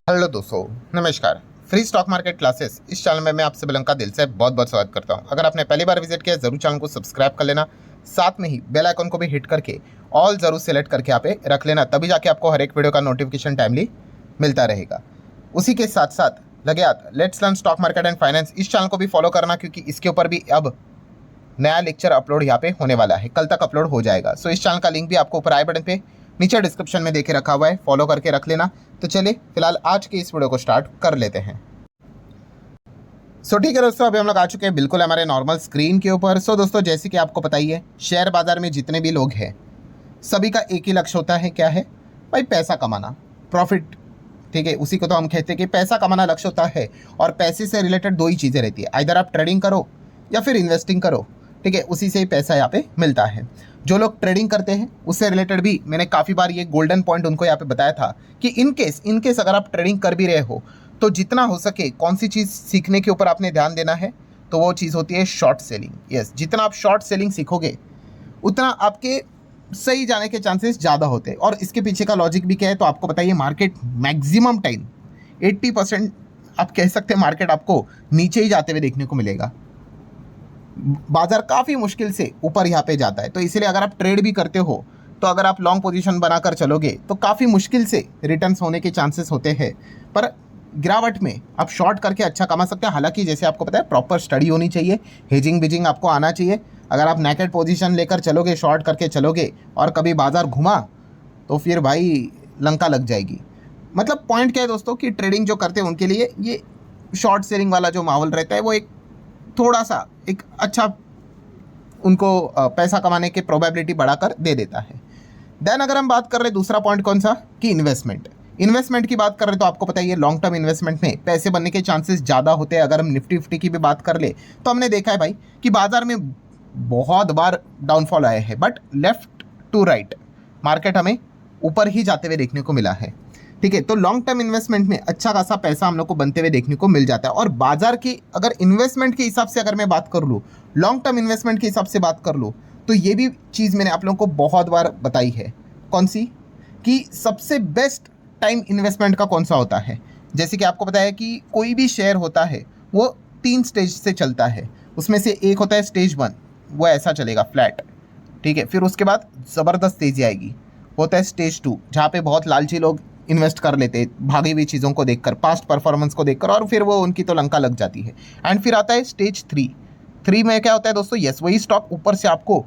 Hello दोस्तों, नमस्कार। Free stock market classes इस चैनल में मैं आप सभी लोगों का दिल से बहुत बहुत स्वागत करता हूं। अगर आपने पहली बार विजिट किया जरूर चैनल को सब्सक्राइब कर लेना, साथ में ही बेल आइकन को भी हिट करके ऑल जरूर सेलेक्ट करके यहाँ पे रख लेना, तभी जाके आपको हर एक वीडियो का नोटिफिकेशन टाइमली मिलता रहेगा। उसी के साथ साथ लगे हाथ let's learn stock market and finance इस चैनल को भी फॉलो करना, क्योंकि इसके ऊपर भी अब नया लेक्चर अपलोड यहाँ पे होने वाला है, कल तक अपलोड हो जाएगा। सो इस चैनल का लिंक भी आपको ऊपर आई बटन पे नीचे डिस्क्रिप्शन में देके रखा हुआ है, फॉलो करके रख लेना। तो चलिए फिलहाल आज के इस वीडियो को स्टार्ट कर लेते हैं। ठीक है दोस्तों, अभी हम लोग आ चुके हैं बिल्कुल हमारे नॉर्मल स्क्रीन के ऊपर। दोस्तों जैसे कि आपको पता ही है, शेयर बाजार में जितने भी लोग हैं सभी का एक ही लक्ष्य होता है, क्या है भाई? पैसा कमाना, प्रॉफिट। ठीक है, उसी को तो हम कहते हैं कि पैसा कमाना लक्ष्य होता है। और पैसे से रिलेटेड दो ही चीज़ें रहती है, आइदर आप ट्रेडिंग करो या फिर इन्वेस्टिंग करो। ठीक है, उसी से ही पैसा यहाँ पे मिलता है। जो लोग ट्रेडिंग करते हैं उससे रिलेटेड भी मैंने काफ़ी बार ये गोल्डन पॉइंट उनको यहाँ पे बताया था कि इनकेस अगर आप ट्रेडिंग कर भी रहे हो तो जितना हो सके कौन सी चीज़ सीखने के ऊपर आपने ध्यान देना है, तो वो चीज़ होती है शॉर्ट सेलिंग। यस, जितना आप शॉर्ट सेलिंग सीखोगे उतना आपके सही जाने के चांसेस ज़्यादा होते हैं। और इसके पीछे का लॉजिक भी क्या है, तो आपको बताइए, मार्केट मैक्सिमम टाइम 80% आप कह सकते हैं मार्केट आपको नीचे ही जाते हुए देखने को मिलेगा। बाजार काफ़ी मुश्किल से ऊपर यहाँ पे जाता है। तो इसलिए अगर आप ट्रेड भी करते हो तो अगर आप लॉन्ग पोजीशन बनाकर चलोगे तो काफ़ी मुश्किल से रिटर्न्स होने के चांसेस होते हैं। पर गिरावट में आप शॉर्ट करके अच्छा कमा सकते हैं। हालांकि जैसे आपको पता है प्रॉपर स्टडी होनी चाहिए, हेजिंग बिजिंग आपको आना चाहिए। अगर आप नेकेड पोजीशन लेकर चलोगे, शॉर्ट करके चलोगे और कभी बाजार घुमा तो फिर भाई लंका लग जाएगी। मतलब पॉइंट क्या है दोस्तों कि ट्रेडिंग जो करते हैं उनके लिए ये शॉर्ट सेलिंग वाला जो माहौल रहता है वो एक थोड़ा सा एक अच्छा उनको पैसा कमाने के प्रोबेबिलिटी बढ़ाकर दे देता है। देन अगर हम बात कर रहे हैं दूसरा पॉइंट कौन सा, कि इन्वेस्टमेंट की बात कर रहे हैं, तो आपको पता ही है लॉन्ग टर्म इन्वेस्टमेंट में पैसे बनने के चांसेस ज़्यादा होते हैं। अगर हम निफ्टी फिफ्टी की भी बात कर ले तो हमने देखा है भाई कि बाजार में बहुत बार डाउनफॉल आए हैं, but left to right market हमें ऊपर ही जाते हुए देखने को मिला है। ठीक है, तो लॉन्ग टर्म इन्वेस्टमेंट में अच्छा खासा पैसा हम लोग को बनते हुए देखने को मिल जाता है। और बाजार की अगर इन्वेस्टमेंट के हिसाब से अगर मैं बात कर लूँ, लॉन्ग टर्म इन्वेस्टमेंट के हिसाब से बात कर लूँ, तो ये भी चीज़ मैंने आप लोगों को बहुत बार बताई है। कौन सी? कि सबसे बेस्ट टाइम इन्वेस्टमेंट का कौन सा होता है। जैसे कि आपको पता है कि कोई भी शेयर होता है वो 3 स्टेज से चलता है। उसमें से एक होता है स्टेज 1, वो ऐसा चलेगा फ्लैट। ठीक है, फिर उसके बाद ज़बरदस्त तेज़ी आएगी। होता है स्टेज 2, जहाँ पे बहुत लालची लोग इन्वेस्ट कर लेते हैं भागी हुई चीज़ों को देखकर, पास्ट परफॉर्मेंस को देखकर, और फिर वो उनकी तो लंका लग जाती है। एंड फिर आता है स्टेज 3 में क्या होता है दोस्तों? यस, वही स्टॉक ऊपर से आपको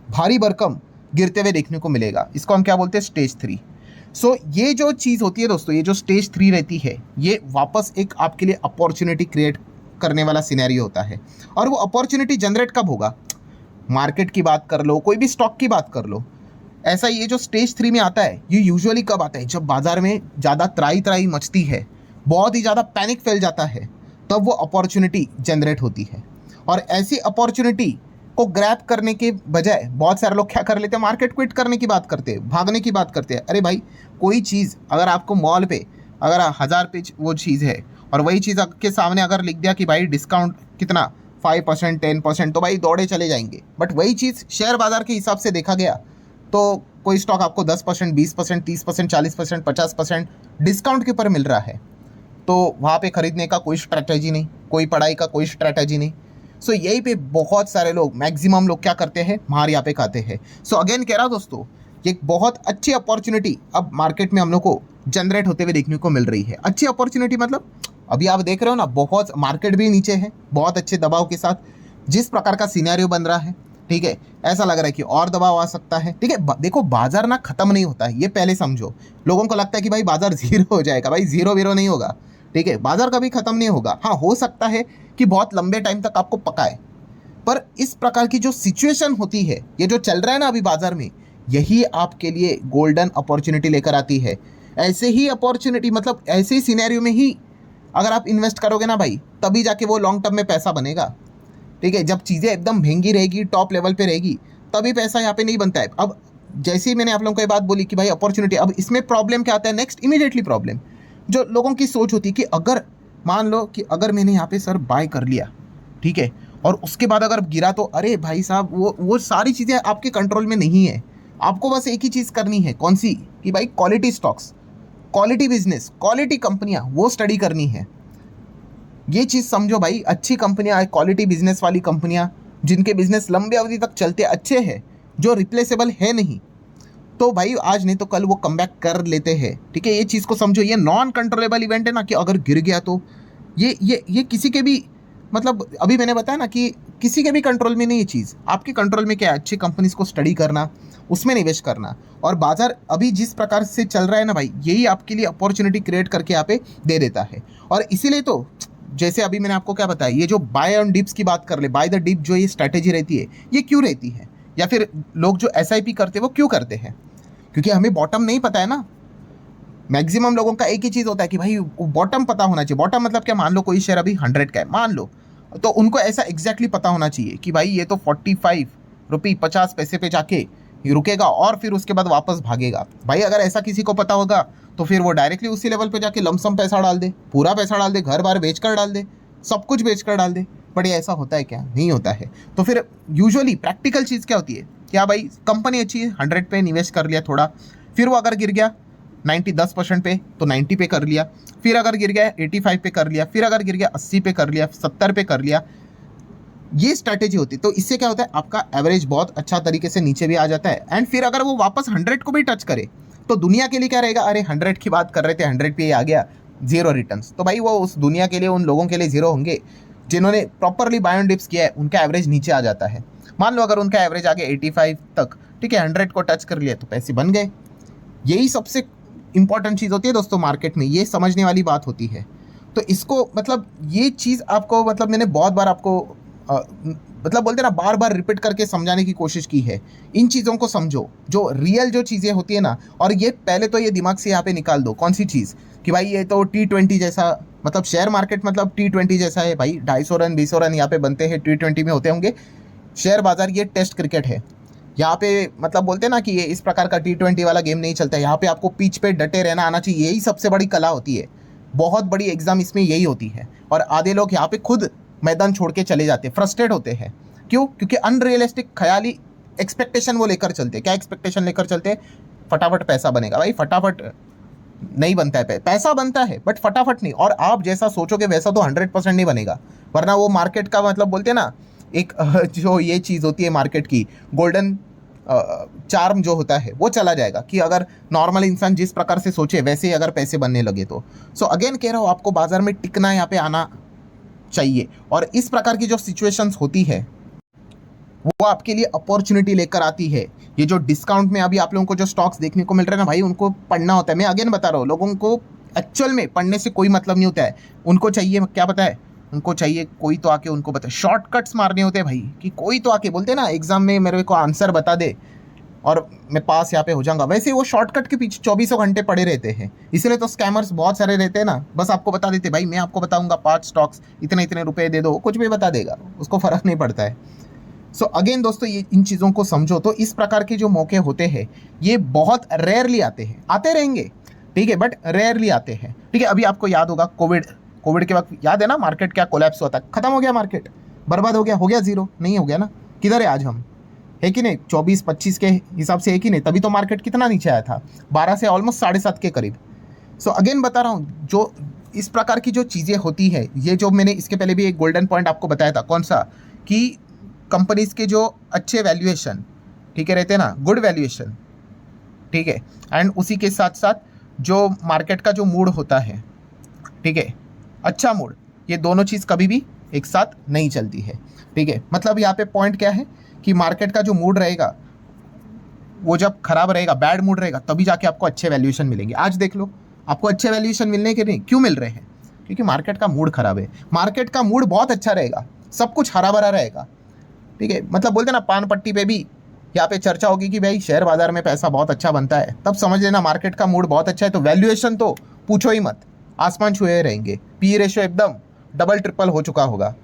भारी भरकम गिरते हुए देखने को मिलेगा। इसको हम क्या बोलते हैं? स्टेज 3। ये जो चीज़ होती है दोस्तों, ये जो स्टेज 3 रहती है, ये वापस एक आपके लिए अपॉर्चुनिटी क्रिएट करने वाला सिनेरियो होता है। और वो अपॉर्चुनिटी जनरेट कब होगा? मार्केट की बात कर लो, कोई भी स्टॉक की बात कर लो, ऐसा ये जो स्टेज 3 में आता है ये यूजुअली कब आता है? जब बाजार में ज़्यादा त्राई मचती है, बहुत ही ज़्यादा पैनिक फैल जाता है, तब वो अपॉर्चुनिटी जनरेट होती है। और ऐसी अपॉर्चुनिटी को ग्रैब करने के बजाय बहुत सारे लोग क्या कर लेते हैं? मार्केट क्विट करने की बात करते हैं, भागने की बात करते हैं। अरे भाई, कोई चीज़ अगर आपको मॉल पे अगर 1000 पे वो चीज़ है और वही चीज़ आपके सामने अगर लिख दिया कि भाई डिस्काउंट कितना 5%, 10%, तो भाई दौड़े चले जाएंगे। बट वही चीज़ शेयर बाजार के हिसाब से देखा गया तो कोई स्टॉक आपको 10%, 20%, 30%, 40%, 50% डिस्काउंट के ऊपर मिल रहा है, तो वहाँ पे खरीदने का कोई स्ट्रैटेजी नहीं, कोई पढ़ाई का कोई स्ट्रैटेजी नहीं। यही पे बहुत सारे लोग, मैक्सिमम लोग क्या करते हैं? मार यहाँ पे खाते हैं। अगेन कह रहा हूँ दोस्तों, ये बहुत अच्छी अपॉर्चुनिटी अब मार्केट में हम लोग को जनरेट होते हुए देखने को मिल रही है। अच्छी अपॉर्चुनिटी मतलब अभी आप देख रहे हो ना, बहुत मार्केट भी नीचे है, बहुत अच्छे दबाव के साथ जिस प्रकार का सिनेरियो बन रहा है। ठीक है, ऐसा लग रहा है कि और दबाव आ सकता है। ठीक है, देखो बाजार ना खत्म नहीं होता है, ये पहले समझो। लोगों को लगता है कि भाई बाजार जीरो हो जाएगा, भाई जीरो वीरो नहीं होगा। ठीक है, बाजार कभी खत्म नहीं होगा। हाँ, हो सकता है कि बहुत लंबे टाइम तक आपको पकाए, पर इस प्रकार की जो सिचुएशन होती है, ये जो चल रहा है ना अभी बाजार में, यही आपके लिए गोल्डन अपॉर्चुनिटी लेकर आती है। ऐसे ही अपॉर्चुनिटी, मतलब ऐसे ही सिनेरियो में ही अगर आप इन्वेस्ट करोगे ना भाई, तभी जाके वो लॉन्ग टर्म में पैसा बनेगा। ठीक है, जब चीज़ें एकदम महंगी रहेगी, टॉप लेवल पे रहेगी, तभी पैसा यहाँ पे नहीं बनता है। अब जैसे ही मैंने आप लोगों को ये बात बोली कि भाई अपॉर्चुनिटी, अब इसमें प्रॉब्लम क्या आता है? नेक्स्ट इमीडिएटली प्रॉब्लम जो लोगों की सोच होती है कि अगर मान लो कि अगर मैंने यहाँ पे सर बाय कर लिया, ठीक है, और उसके बाद अगर गिरा तो अरे भाई साहब, वो सारी चीज़ें आपके कंट्रोल में नहीं है। आपको बस एक ही चीज़ करनी है, कौन सी? कि भाई क्वालिटी बिजनेस, क्वालिटी कंपनियां वो स्टडी करनी है। ये चीज़ समझो भाई, अच्छी कंपनियां, क्वालिटी बिजनेस वाली कंपनियां जिनके बिजनेस लंबे अवधि तक चलते अच्छे हैं, जो रिप्लेसेबल है नहीं, तो भाई आज नहीं तो कल वो कमबैक कर लेते हैं। ठीक है, ये चीज़ को समझो। ये नॉन कंट्रोलेबल इवेंट है ना, कि अगर गिर गया तो ये किसी के भी, मतलब अभी मैंने बताया ना कि किसी के भी कंट्रोल में नहीं। ये चीज़ आपके कंट्रोल में क्या है? अच्छी कंपनीज को स्टडी करना, उसमें निवेश करना। और बाजार अभी जिस प्रकार से चल रहा है ना भाई, यही आपके लिए अपॉर्चुनिटी क्रिएट करके यहाँ पे दे देता है। और इसीलिए तो जैसे अभी मैंने आपको क्या बताया, ये जो बाय ऑन डिप्स की बात कर ले, बाय द डिप जो ये स्ट्रैटेजी रहती है, ये क्यों रहती है? या फिर लोग जो SIP करते हैं वो क्यों करते हैं? क्योंकि हमें बॉटम नहीं पता है ना। मैक्सिमम लोगों का एक ही चीज़ होता है कि भाई बॉटम पता होना चाहिए। बॉटम मतलब क्या? मान लो कोई शेयर अभी 100 का है, मान लो, तो उनको ऐसा एग्जैक्टली पता होना चाहिए कि भाई ये तो 45 रुपये 50 पैसे पे जाके रुकेगा और फिर उसके बाद वापस भागेगा। भाई अगर ऐसा किसी को पता होगा तो फिर वो डायरेक्टली उसी लेवल पे जाके लमसम पैसा डाल दे, पूरा पैसा डाल दे, घर बार बेच कर डाल दे, सब कुछ बेच कर डाल दे। बट ये ऐसा होता है क्या? नहीं होता है। तो फिर यूजुअली प्रैक्टिकल चीज़ क्या होती है? क्या भाई कंपनी अच्छी है, 100 पे निवेश कर लिया थोड़ा, फिर वो अगर गिर गया 10% पे तो 90 पे कर लिया, फिर अगर गिर गया 85 पे कर लिया, फिर अगर गिर गया 80 पे कर लिया, 70 पे कर लिया। ये स्ट्रैटेजी होती है। तो इससे क्या होता है? आपका एवरेज बहुत अच्छा तरीके से नीचे भी आ जाता है। एंड फिर अगर वो वापस 100 को भी टच करे तो दुनिया के लिए क्या रहेगा? अरे 100 की बात कर रहे थे, 100 पे आ गया, जीरो रिटर्न्स। तो भाई वो उस दुनिया के लिए, उन लोगों के लिए जीरो होंगे जिन्होंने प्रॉपरली बाय ऑन डिप्स किया है, उनका एवरेज नीचे आ जाता है। मान लो अगर उनका एवरेज आ गया 85 तक, ठीक है, 100 को टच कर लिया तो पैसे बन गए। यही सबसे इंपॉर्टेंट चीज़ होती है दोस्तों मार्केट में, ये समझने वाली बात होती है। तो इसको मतलब ये चीज़ आपको, मतलब मैंने बहुत बार आपको मतलब बोलते ना, बार बार रिपीट करके समझाने की कोशिश की है। इन चीज़ों को समझो, जो रियल जो चीज़ें होती है ना। और ये पहले तो ये दिमाग से यहाँ पे निकाल दो, कौन सी चीज़, कि भाई ये तो T20 जैसा, मतलब शेयर मार्केट मतलब T20 जैसा है भाई। 250 रन 200 रन यहाँ पे बनते हैं, T20 में होते होंगे। शेयर बाजार ये टेस्ट क्रिकेट है। यहाँ पे मतलब बोलते हैं ना कि ये इस प्रकार का T20 वाला गेम नहीं चलता है। यहाँ पे आपको पिच पे डटे रहना आना चाहिए, यही सबसे बड़ी कला होती है। बहुत बड़ी एग्जाम इसमें यही होती है। और आधे लोग यहाँ पे खुद मैदान छोड़ के चले जाते हैं, फ्रस्ट्रेट होते हैं। क्यों? क्योंकि अनरियलिस्टिक ख्याली एक्सपेक्टेशन वो लेकर चलते हैं। क्या एक्सपेक्टेशन लेकर चलते हैं? फटाफट पैसा बनेगा। भाई फटाफट नहीं बनता है, पैसा बनता है बट फटाफट नहीं। और आप जैसा सोचोगे वैसा तो 100% नहीं बनेगा, वरना वो मार्केट का मतलब बोलते हैं ना, एक जो ये चीज़ होती है मार्केट की, गोल्डन चार्म जो होता है वो चला जाएगा। कि अगर नॉर्मल इंसान जिस प्रकार से सोचे वैसे ही अगर पैसे बनने लगे तो। सो अगेन कह रहा हूँ, आपको बाजार में टिकना यहाँ पे आना चाहिए। और इस प्रकार की जो सिचुएशंस होती है वो आपके लिए अपॉर्चुनिटी लेकर आती है। ये जो डिस्काउंट में अभी आप लोगों को जो स्टॉक्स देखने को मिल रहे हैं ना भाई, उनको पढ़ना होता है। मैं अगेन बता रहा हूँ, लोगों को एक्चुअल में पढ़ने से कोई मतलब नहीं होता है। उनको चाहिए क्या पता है? उनको चाहिए कोई तो आके उनको बताए, शॉर्टकट्स मारने होते हैं भाई। कि कोई तो आके बोलते हैं ना एग्जाम में मेरे को आंसर बता दे और मैं पास यहाँ पे हो जाऊंगा। वैसे वो शॉर्टकट के पीछे 24 घंटे पड़े रहते हैं। इसलिए तो स्कैमर्स बहुत सारे रहते हैं ना, बस आपको बता देते भाई मैं आपको बताऊंगा 5 स्टॉक्स, इतने इतने रुपए दे दो, कुछ भी बता देगा, उसको फर्क नहीं पड़ता है। सो अगेन दोस्तों, ये इन चीज़ों को समझो। तो इस प्रकार के जो मौके होते हैं ये बहुत रेयरली आते हैं, आते रहेंगे, ठीक है, बट रेयरली आते हैं। ठीक है, अभी आपको याद होगा कोविड के वक्त, याद है ना मार्केट क्या कोलैप्स हुआ था? खत्म हो गया मार्केट, बर्बाद हो गया जीरो, नहीं हो गया ना? किधर है आज हम? है कि नहीं? 24-25 के हिसाब से है कि नहीं? तभी तो मार्केट कितना नीचे आया था, 12 से ऑलमोस्ट 7.5 के करीब। सो अगेन बता रहा हूँ, जो इस प्रकार की जो चीज़ें होती है, ये जो मैंने इसके पहले भी एक गोल्डन पॉइंट आपको बताया था, कौन सा, कि कंपनीज के जो अच्छे वैल्यूएशन, ठीक है, रहते हैं ना, गुड वैल्यूएशन, ठीक है, एंड उसी के साथ साथ जो मार्केट का जो मूड होता है, ठीक है, अच्छा मूड, ये दोनों चीज़ कभी भी एक साथ नहीं चलती है। ठीक है, मतलब यहाँ पे पॉइंट क्या है कि मार्केट का जो मूड रहेगा वो जब खराब रहेगा, बैड मूड रहेगा, तभी जाके आपको अच्छे वैल्यूएशन मिलेंगे। आज देख लो, आपको अच्छे वैल्यूएशन मिलने के नहीं क्यों मिल रहे हैं? क्योंकि मार्केट का मूड खराब है। मार्केट का मूड बहुत अच्छा रहेगा, सब कुछ हरा भरा रहेगा, ठीक है, मतलब बोलते ना पान पट्टी पे भी यहाँ पे चर्चा होगी कि भाई शेयर बाजार में पैसा बहुत अच्छा बनता है, तब समझ लेना मार्केट का मूड बहुत अच्छा है। तो वैल्यूएशन तो पूछो ही मत, आसमान छुए रहेंगे, पी रेशियो एकदम डबल ट्रिपल हो चुका होगा।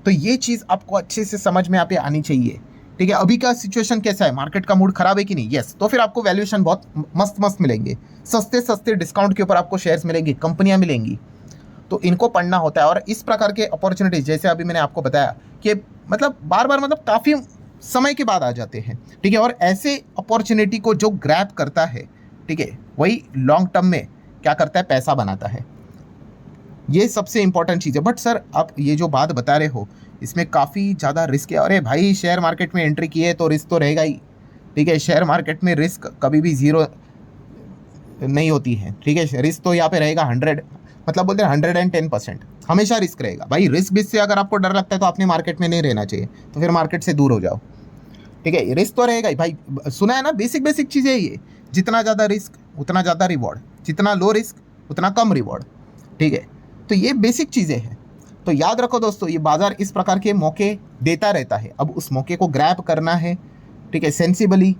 तो ये चीज़ आपको अच्छे से समझ में यहाँ पे आनी चाहिए। ठीक है, अभी का सिचुएशन कैसा है? मार्केट का मूड खराब है कि नहीं? यस, तो फिर आपको वैल्यूएशन बहुत मस्त मस्त मिलेंगे, सस्ते सस्ते डिस्काउंट के ऊपर आपको शेयर्स मिलेंगे, कंपनियां मिलेंगी। तो इनको पढ़ना होता है। और इस प्रकार के अपॉर्चुनिटीज जैसे अभी मैंने आपको बताया कि मतलब बार बार मतलब काफ़ी समय के बाद आ जाते हैं। ठीक है, और ऐसे अपॉर्चुनिटी को जो ग्रैब करता है, ठीक है, वही लॉन्ग टर्म में क्या करता है, पैसा बनाता है। ये सबसे इंपॉर्टेंट चीज़ है। बट सर आप ये जो बात बता रहे हो इसमें काफ़ी ज़्यादा रिस्क है। अरे भाई शेयर मार्केट में एंट्री की है तो रिस्क तो रहेगा ही, ठीक है। शेयर मार्केट में रिस्क कभी भी ज़ीरो नहीं होती है, ठीक है। रिस्क तो यहाँ पे रहेगा 100, मतलब बोलते हैं 110%, हमेशा रिस्क रहेगा भाई। रिस्क भी से अगर आपको डर लगता है तो आपने मार्केट में नहीं रहना चाहिए, तो फिर मार्केट से दूर हो जाओ, ठीक है। रिस्क तो रहेगा ही भाई, सुना है ना, बेसिक चीज़ें ये, जितना ज़्यादा रिस्क उतना ज़्यादा रिवॉर्ड, जितना लो रिस्क उतना कम रिवॉर्ड, ठीक है। तो ये बेसिक चीज़ें हैं। तो याद रखो दोस्तों, ये बाजार इस प्रकार के मौके देता रहता है। अब उस मौके को ग्रैब करना है, ठीक है, सेंसिबली,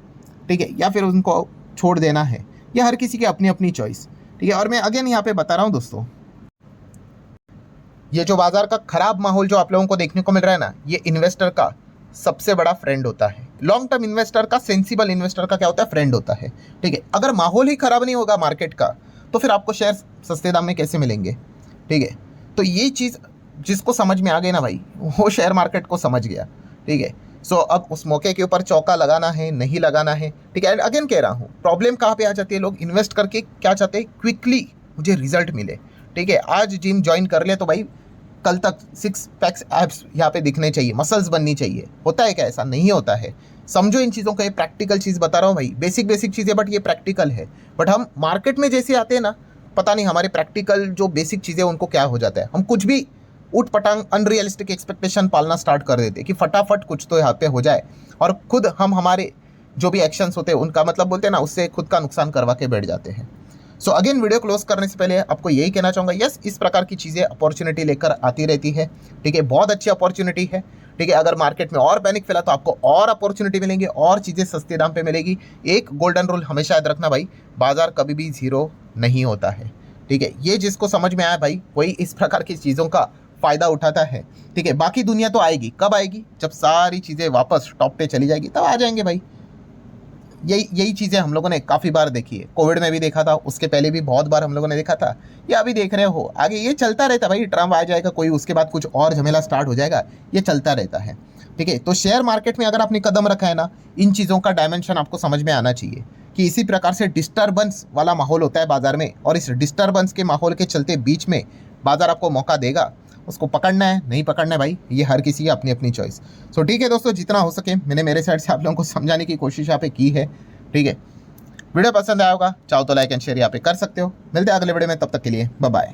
ठीक है, या फिर उनको छोड़ देना है, ये हर किसी की अपनी अपनी चॉइस, ठीक है। और मैं अगेन यहाँ पे बता रहा हूँ दोस्तों, ये जो बाजार का खराब माहौल जो आप लोगों को देखने को मिल रहा है ना, ये इन्वेस्टर का सबसे बड़ा फ्रेंड होता है। लॉन्ग टर्म इन्वेस्टर का, सेंसिबल इन्वेस्टर का क्या होता है, फ्रेंड होता है, ठीक है। अगर माहौल ही खराब नहीं होगा मार्केट का तो फिर आपको शेयर सस्ते दाम में कैसे मिलेंगे, ठीक है। तो ये चीज़ जिसको समझ में आ गई ना भाई, वो शेयर मार्केट को समझ गया, ठीक है। सो अब उस मौके के ऊपर चौका लगाना है, नहीं लगाना है, ठीक है। अगेन कह रहा हूँ, प्रॉब्लम कहाँ पे आ जाती है, लोग इन्वेस्ट करके क्या चाहते हैं, क्विकली मुझे रिजल्ट मिले, ठीक है। आज जिम ज्वाइन कर ले तो भाई कल तक 6 पैक्स एब्स यहाँ पे दिखने चाहिए, मसल्स बननी चाहिए। होता है क्या, ऐसा नहीं होता है। समझो इन चीज़ों का, ये प्रैक्टिकल चीज़ बता रहा हूँ भाई, बेसिक चीज़ें, बट ये प्रैक्टिकल है। बट हम मार्केट में जैसे आते हैं ना, पता नहीं हमारे प्रैक्टिकल जो बेसिक चीज़ें उनको क्या हो जाता है, हम कुछ भी उठ पटांग अनरियलिस्टिक एक्सपेक्टेशन पालना स्टार्ट कर देते हैं कि फटाफट कुछ तो यहाँ पे हो जाए, और खुद हम हमारे जो भी एक्शंस होते हैं उनका, मतलब बोलते हैं ना, उससे खुद का नुकसान करवा के बैठ जाते हैं। सो अगेन वीडियो क्लोज करने से पहले आपको यही कहना चाहूँगा, यस इस प्रकार की चीज़ें अपॉर्चुनिटी लेकर आती रहती है, ठीक है। बहुत अच्छी अपॉर्चुनिटी है, ठीक है। अगर मार्केट में और पैनिक फैला तो आपको और अपॉर्चुनिटी मिलेंगी, और चीज़ें सस्ते दाम पे मिलेगी। एक गोल्डन रूल हमेशा याद रखना भाई, बाजार कभी भी जीरो नहीं होता है, ठीक है। ये जिसको समझ में आया भाई, वही इस प्रकार की चीज़ों का फ़ायदा उठाता है, ठीक है। बाकी दुनिया तो आएगी, कब आएगी, जब सारी चीज़ें वापस टॉप पे चली जाएगी तब आ जाएंगे भाई। यही चीज़ें हम लोगों ने काफ़ी बार देखी है, कोविड में भी देखा था, उसके पहले भी बहुत बार हम लोगों ने देखा था, या अभी देख रहे हो, आगे ये चलता रहता भाई। ट्रम्प आ जाएगा कोई, उसके बाद कुछ और झमेला स्टार्ट हो जाएगा, ये चलता रहता है, ठीक है। तो शेयर मार्केट में अगर आपने कदम रखा है ना, इन चीज़ों का डायमेंशन आपको समझ में आना चाहिए कि इसी प्रकार से डिस्टर्बेंस वाला माहौल होता है बाजार में, और इस डिस्टर्बेंस के माहौल के चलते बीच में बाजार आपको मौका देगा। उसको पकड़ना है नहीं पकड़ना है भाई, ये हर किसी की अपनी अपनी चॉइस। सो ठीक है दोस्तों, जितना हो सके मैंने मेरे साइड से आप लोगों को समझाने की कोशिश यहाँ पे की है, ठीक है। वीडियो पसंद आया होगा, चाहो तो लाइक एंड शेयर यहाँ पे कर सकते हो। मिलते हैं अगले वीडियो में, तब तक के लिए बाय बाय।